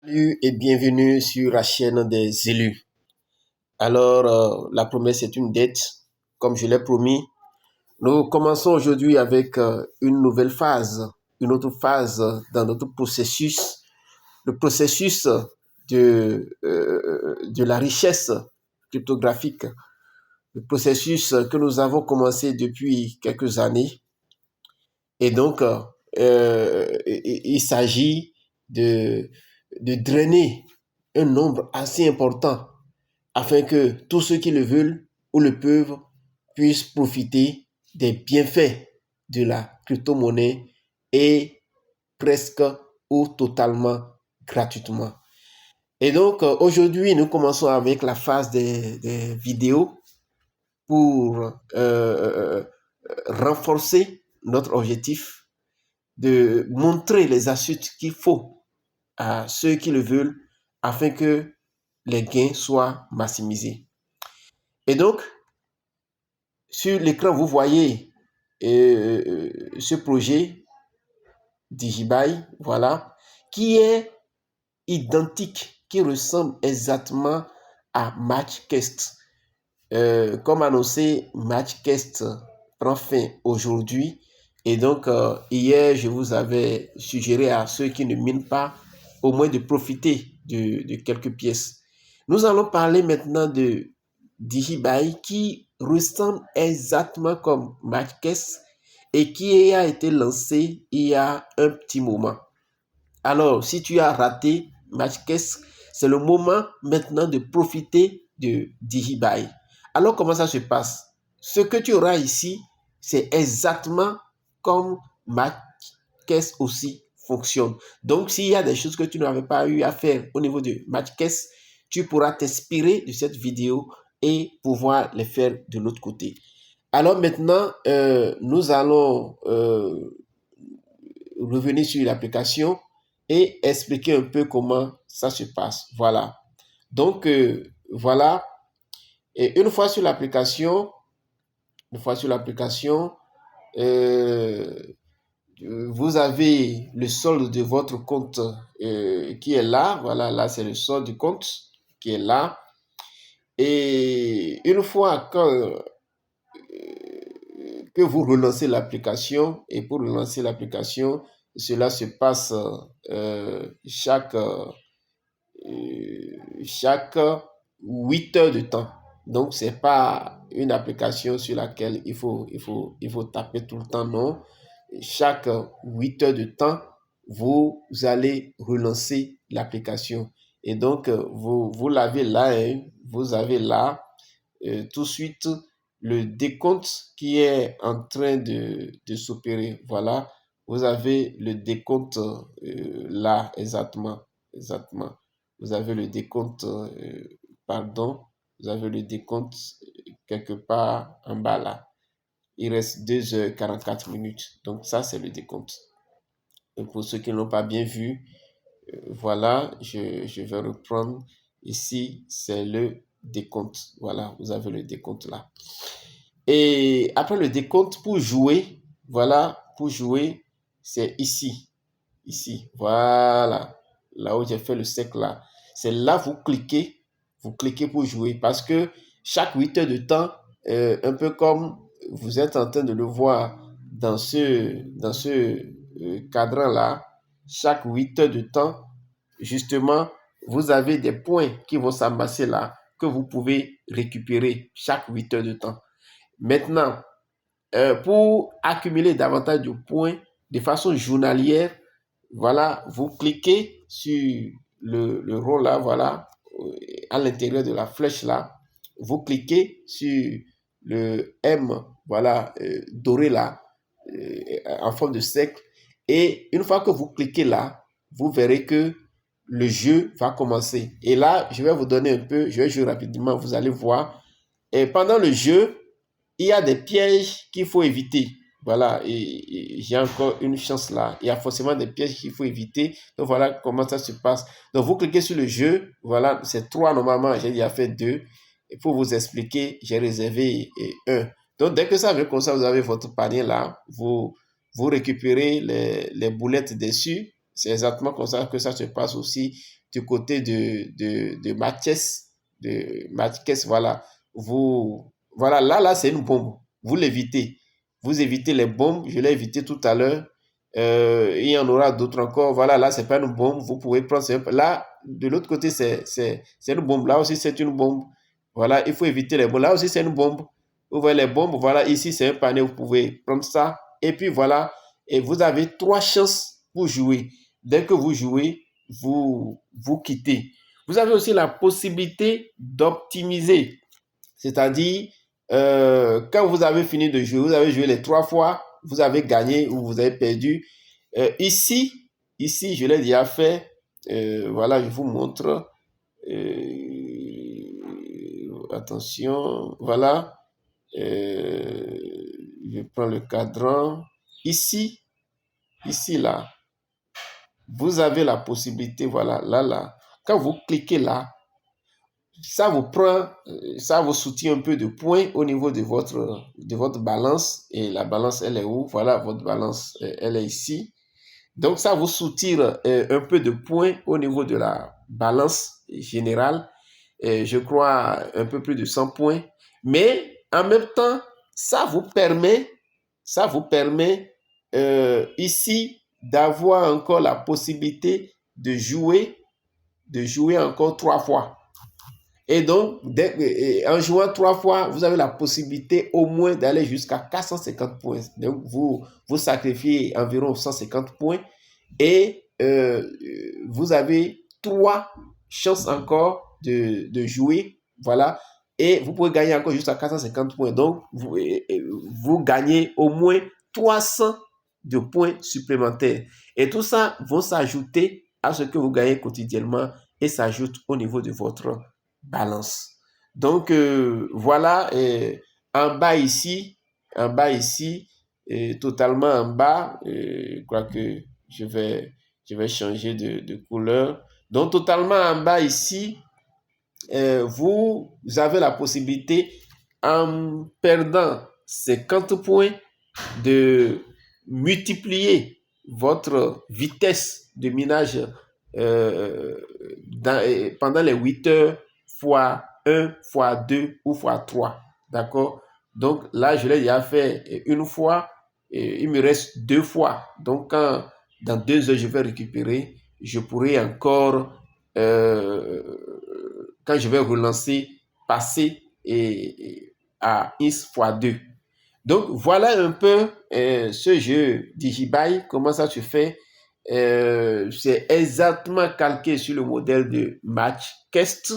Salut et bienvenue sur la chaîne des élus. La promesse est une dette, comme je l'ai promis. Nous commençons aujourd'hui avec une nouvelle phase, une autre phase dans notre processus, le processus de la richesse cryptographique, le processus que nous avons commencé depuis quelques années. Et donc, il s'agit de, de drainer un nombre assez important afin que tous ceux qui le veulent ou le peuvent puissent profiter des bienfaits de la crypto-monnaie et presque ou totalement gratuitement. Et donc, aujourd'hui, nous commençons avec la phase des vidéos pour renforcer notre objectif de montrer les astuces qu'il faut à ceux qui le veulent afin que les gains soient maximisés. Et donc, sur l'écran, vous voyez ce projet Digibuy, voilà, qui est identique, qui ressemble exactement à Matchcast. Comme annoncé, Matchcast prend fin aujourd'hui. Et donc, hier, je vous avais suggéré à ceux qui ne minent pas, au moins de profiter de quelques pièces. Nous allons parler maintenant de Digibuy qui ressemble exactement comme Matchcast et qui a été lancé il y a un petit moment. Alors, si tu as raté Matchcast, c'est le moment maintenant de profiter de Digibuy. Alors, comment ça se passe? Ce que tu auras ici, c'est exactement comme Matchcast aussi fonctionne. Donc, s'il y a des choses que tu n'avais pas eu à faire au niveau de Matchcast, tu pourras t'inspirer de cette vidéo et pouvoir les faire de l'autre côté. Alors maintenant, nous allons revenir sur l'application et expliquer un peu comment ça se passe. Voilà. Donc, voilà. Et une fois sur l'application, euh, vous avez le solde de votre compte qui est là. Voilà, là, c'est le solde du compte qui est là. Et une fois que vous relancez l'application, et pour relancer l'application, cela se passe chaque 8 heures de temps. Donc, ce n'est pas une application sur laquelle il faut taper tout le temps, non. Chaque 8 heures de temps, vous allez relancer l'application. Et donc, vous l'avez là, hein, vous avez là tout de suite le décompte qui est en train de s'opérer. Voilà, vous avez le décompte là, exactement, exactement. Vous avez le décompte, pardon, vous avez le décompte quelque part en bas là. Il reste 2h44 minutes. Donc ça, c'est le décompte. Et pour ceux qui ne l'ont pas bien vu, voilà, je vais reprendre. Ici, c'est le décompte. Voilà, vous avez le décompte là. Et après le décompte, pour jouer, voilà, pour jouer, c'est ici. Ici, voilà. Là où j'ai fait le cercle là. C'est là, vous cliquez pour jouer. Parce que chaque 8 heures de temps, un peu comme vous êtes en train de le voir dans ce cadran-là, chaque 8 heures de temps, justement, vous avez des points qui vont s'amasser là, que vous pouvez récupérer chaque 8 heures de temps. Maintenant, pour accumuler davantage de points de façon journalière, voilà, vous cliquez sur le rond là, voilà, à l'intérieur de la flèche là, vous cliquez sur le M, voilà, doré là, en forme de cercle, et une fois que vous cliquez là, vous verrez que le jeu va commencer. Et là, je vais vous donner un peu, je vais jouer rapidement, vous allez voir. Et pendant le jeu, il y a des pièges qu'il faut éviter. Voilà, et j'ai encore une chance là. Il y a forcément des pièges qu'il faut éviter. Donc voilà comment ça se passe. Donc vous cliquez sur le jeu. Voilà, c'est 3 normalement. J'ai déjà fait 2. Et pour vous expliquer, j'ai réservé 1. Donc dès que ça vient comme ça, vous avez votre panier là. Vous récupérez les boulettes dessus. c'est exactement comme ça que ça se passe aussi du côté de Mathias. De Mathias, voilà. Voilà, là, c'est une bombe. Vous l'évitez. Vous évitez les bombes. Je l'ai évité tout à l'heure. Il y en aura d'autres encore. Voilà, là, c'est pas une bombe. Vous pouvez prendre. Là, de l'autre côté, c'est une bombe. Là aussi, c'est une bombe. Voilà, il faut éviter les bombes. Là aussi, c'est une bombe. Vous voyez les bombes. Voilà, ici, c'est un panier. Vous pouvez prendre ça. Et puis, voilà. Et vous avez 3 chances pour jouer. Dès que vous jouez, vous quittez. Vous avez aussi la possibilité d'optimiser. C'est-à-dire, quand vous avez fini de jouer, vous avez joué les 3 fois, vous avez gagné ou vous avez perdu. Ici, je l'ai déjà fait. Voilà, je vous montre. Attention, voilà. Je prends le cadran. Ici, là, vous avez la possibilité, voilà, là. Quand vous cliquez là, ça vous soutient un peu de points au niveau de votre balance. Et la balance, elle est où? Voilà, votre balance, elle est ici. Donc, ça vous soutire un peu de points au niveau de la balance générale. Je crois un peu plus de 100 points. Mais en même temps, ça vous permet ici d'avoir encore la possibilité de jouer encore 3 fois. Et donc, en jouant 3 fois, vous avez la possibilité au moins d'aller jusqu'à 450 points. Donc, vous sacrifiez environ 150 points et vous avez 3 chances encore de jouer. Voilà. Et vous pouvez gagner encore jusqu'à 450 points. Donc, vous gagnez au moins 300 de points supplémentaires. Et tout ça va s'ajouter à ce que vous gagnez quotidiennement et s'ajoute au niveau de votre balance. Donc, voilà, en bas ici, totalement en bas, je crois que je vais changer de couleur. Donc, totalement en bas ici, vous avez la possibilité, en perdant 50 points, de multiplier votre vitesse de minage pendant les 8 heures fois 1, fois 2 ou fois 3. D'accord? Donc là, je l'ai déjà fait une fois. Et il me reste 2 fois. Donc dans 2 heures, je vais récupérer. Je pourrai encore, quand je vais relancer, passer à X fois 2. Donc, voilà un peu ce jeu Digibuy, comment ça se fait. C'est exactement calqué sur le modèle de Matchquest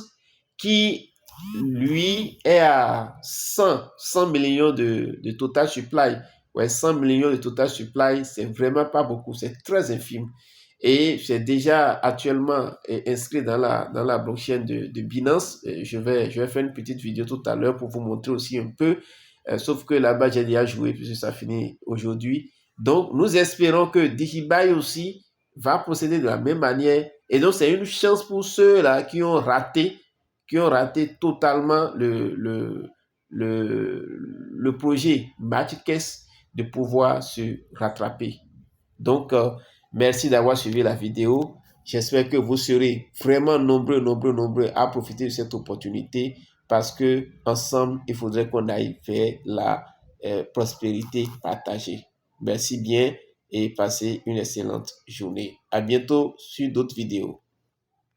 qui, lui, est à 100 millions de total supply. Ouais, 100 millions de total supply, c'est vraiment pas beaucoup, c'est très infime. Et c'est déjà actuellement inscrit dans la blockchain de Binance. Je vais faire une petite vidéo tout à l'heure pour vous montrer aussi un peu. Sauf que là-bas, j'ai déjà joué puisque ça finit aujourd'hui. Donc, nous espérons que Digibuy aussi va procéder de la même manière. Et donc, c'est une chance pour ceux-là qui ont raté totalement le projet Matchquest de pouvoir se rattraper. Donc, merci d'avoir suivi la vidéo. J'espère que vous serez vraiment nombreux à profiter de cette opportunité parce que ensemble, il faudrait qu'on aille vers la prospérité partagée. Merci bien et passez une excellente journée. À bientôt sur d'autres vidéos.